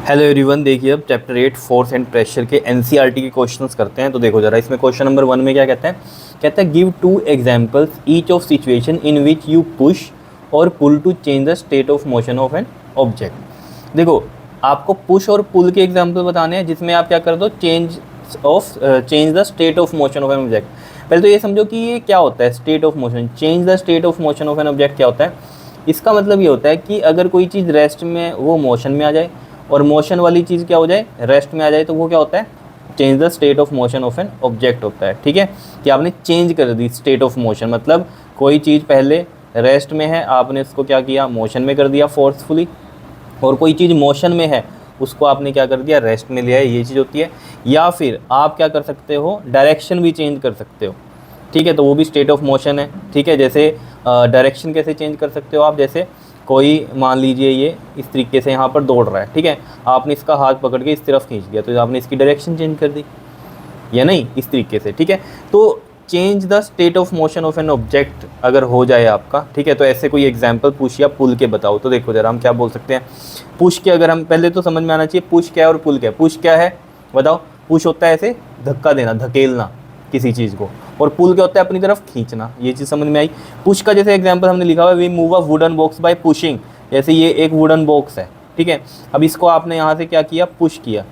Hello everyone, देखिए अब chapter 8 force and pressure के एनसीईआरटी के क्वेश्चंस करते हैं। तो देखो जरा, इसमें क्वेश्चन नंबर 1 में क्या कहता है give 2 examples each of situation in which you push or pull to change the state of motion of an object. देखो, आपको पुश और पुल के एग्जाम्पल बताने हैं जिसमें आप क्या कर दो, change the state of motion of an object. पहले तो ये समझो कि ये क्या होता है, state of motion. Change the state of motion of an object क्या होता है? इसका मतलब ये होता है कि अगर कोई चीज़ रेस्ट में वो मोशन में आ जाए और मोशन वाली चीज़ क्या हो जाए, रेस्ट में आ जाए, तो वो क्या होता है, change the state of motion of an object होता है। ठीक है, कि आपने चेंज कर दी स्टेट ऑफ मोशन, मतलब कोई चीज़ पहले रेस्ट में है, आपने उसको क्या किया, मोशन में कर दिया फोर्सफुली, और कोई चीज़ मोशन में है उसको आपने क्या कर दिया, रेस्ट में लिया है, ये चीज़ होती है। या फिर आप क्या कर सकते हो, डायरेक्शन भी चेंज कर सकते हो। ठीक है, तो वो भी स्टेट ऑफ मोशन है। ठीक है, जैसे डायरेक्शन कैसे चेंज कर सकते हो आप, जैसे कोई मान लीजिए ये इस तरीके से यहाँ पर दौड़ रहा है, ठीक है, आपने इसका हाथ पकड़ के इस तरफ खींच दिया, तो आपने इसकी डायरेक्शन चेंज कर दी, या नहीं, इस तरीके से। ठीक है, तो change the state of motion of an object अगर हो जाए आपका, ठीक है, तो ऐसे कोई एग्जांपल पुश या पुल के बताओ। तो देखो जरा, हम क्या बोल सकते हैं पुश के, अगर हम पहले तो समझ में आना चाहिए पुश क्या है और पुल क्या है। पुश क्या है बताओ? पुश होता है ऐसे धक्का देना, धकेलना किसी चीज़ को, और पुल क्या होता है, अपनी तरफ खींचना। ये चीज़ समझ में आई। पुश का जैसे एग्जांपल हमने लिखा हुआ है, we move a wooden box by pushing. जैसे ये एक वुडन बॉक्स है, ठीक है, अब इसको आपने यहाँ से क्या किया, पुश किया,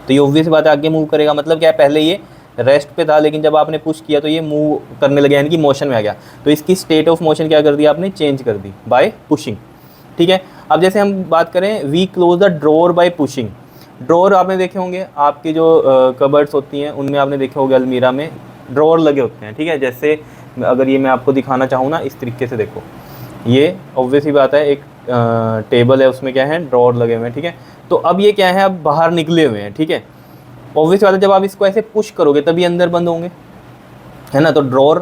तो ये ऑब्वियस बात है आगे मूव करेगा। मतलब क्या है, पहले ये रेस्ट पे था, लेकिन जब आपने पुश किया तो ये मूव करने लगे, यानी कि मोशन में आ गया। तो इसकी स्टेट ऑफ मोशन क्या कर दी आपने, चेंज कर दी बाय पुशिंग। ठीक है, अब जैसे हम बात करें, we close the drawer by pushing. Drawer आपने देखे होंगे, आपकी जो कबर्ड्स होती हैं उनमें आपने देखे होंगे, अलमीरा में ड्रॉर लगे होते हैं। ठीक है, जैसे अगर ये मैं आपको दिखाना चाहूँ ना, इस तरीके से देखो, ये ऑब्वियस ही बात है, एक टेबल है, उसमें क्या है, ड्रॉर लगे हुए हैं। ठीक है, तो अब ये क्या है, अब बाहर निकले हुए हैं। ठीक है, ऑब्वियस बात है, जब आप इसको ऐसे पुश करोगे तभी अंदर बंद होंगे, है ना। तो ड्रॉर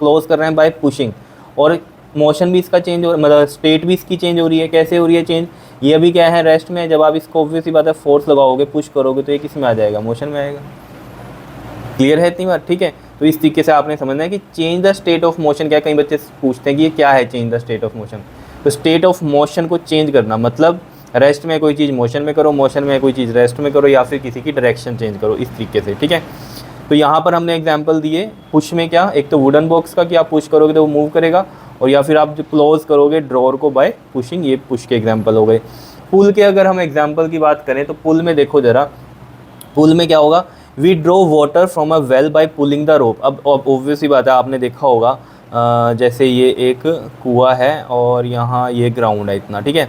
क्लोज कर रहे हैं बाय पुशिंग, और मोशन भी इसका चेंज हो, मतलब स्टेट भी इसकी चेंज हो रही है। कैसे हो रही है चेंज? ये अभी क्या है, रेस्ट में है। जब आप इसको ऑब्वियस ही बात है फोर्स लगाओगे, पुश करोगे, तो ये किस में आ जाएगा, मोशन में आएगा। क्लियर है इतनी बात? ठीक है, तो इस तरीके से आपने समझना है कि change the state of motion क्या है। कई बच्चे पूछते हैं कि ये क्या है change the state of motion. तो स्टेट ऑफ मोशन को चेंज करना मतलब रेस्ट में कोई चीज़ मोशन में करो, मोशन में कोई चीज़ रेस्ट में करो, या फिर किसी की डायरेक्शन चेंज करो, इस तरीके से। ठीक है, तो यहाँ पर हमने एग्जाम्पल दिए पुश में, क्या, एक तो वुडन बॉक्स का कि आप पुश करोगे तो वो मूव करेगा, और या फिर आप जो क्लोज करोगे ड्रॉर को बाय पुशिंग, ये पुश के एग्जाम्पल हो गए। पुल के अगर हम एग्जाम्पल की बात करें तो पुल में देखो जरा, पुल में क्या होगा, we draw water from a well by pulling the rope. अब ऑब्वियसली बात है, आपने देखा होगा जैसे ये एक कुआं है और यहाँ ये ग्राउंड है इतना, ठीक है,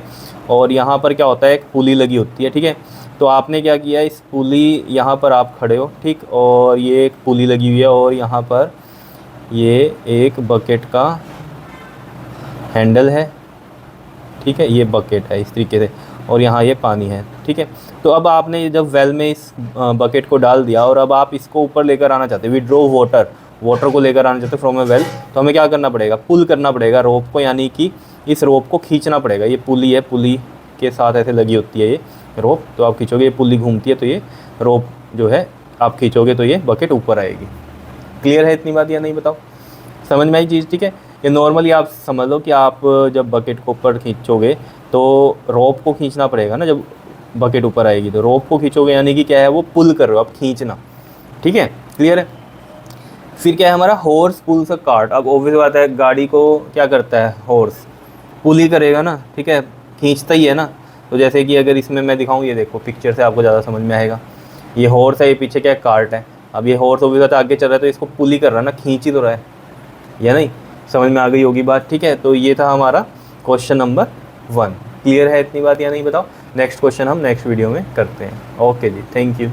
और यहाँ पर क्या होता है, एक पुली लगी होती है। ठीक है, तो आपने क्या किया, इस पुली, यहाँ पर आप खड़े हो, ठीक, और ये एक पुली लगी हुई है, और यहाँ पर ये एक बकेट का हैंडल है। ठीक है, ये बकेट है इस तरीके से, और यहाँ ये पानी है। ठीक है, तो अब आपने जब वेल में इस बकेट को डाल दिया, और अब आप इसको ऊपर लेकर आना चाहते हो, वी ड्रो वाटर को लेकर आना चाहते हो फ्रॉम ए वेल, तो हमें क्या करना पड़ेगा, पुल करना पड़ेगा रोप को, यानी कि इस रोप को खींचना पड़ेगा। ये पुली है, पुली के साथ ऐसे लगी होती है ये रोप, तो आप खींचोगे, ये पुली घूमती है, तो ये रोप जो है आप खींचोगे तो ये बकेट ऊपर आएगी। क्लियर है इतनी बात या नहीं, बताओ, समझ में आई चीज़? ठीक है, ये नॉर्मली आप समझ लो कि आप जब बकेट को ऊपर खींचोगे तो रोप को खींचना पड़ेगा ना, जब बकेट ऊपर आएगी तो रोप को खींचोगे, यानी कि क्या है, वो पुल कर रहे हो आप, खींचना। ठीक है, क्लियर है। फिर क्या है हमारा, हॉर्स पुल्स अ कार्ट। अब ऑब्वियस बात है, गाड़ी को क्या करता है, हॉर्स पुल ही करेगा ना, ठीक है, खींचता ही है ना। तो जैसे कि अगर इसमें मैं दिखाऊँ, ये देखो पिक्चर से आपको ज़्यादा समझ में आएगा, ये हॉर्स है, ये पीछे क्या है, कार्ट है। अब ये हॉर्स ऑब्वियस बात है आगे चल रहा है, तो इसको पुल ही कर रहा है ना, खींच ही तो रहा है, या नहीं, समझ में आ गई होगी बात। ठीक है, तो ये था हमारा क्वेश्चन नंबर 1। क्लियर है इतनी बात या नहीं, बताओ। नेक्स्ट क्वेश्चन हम नेक्स्ट वीडियो में करते हैं। ओके जी, थैंक यू।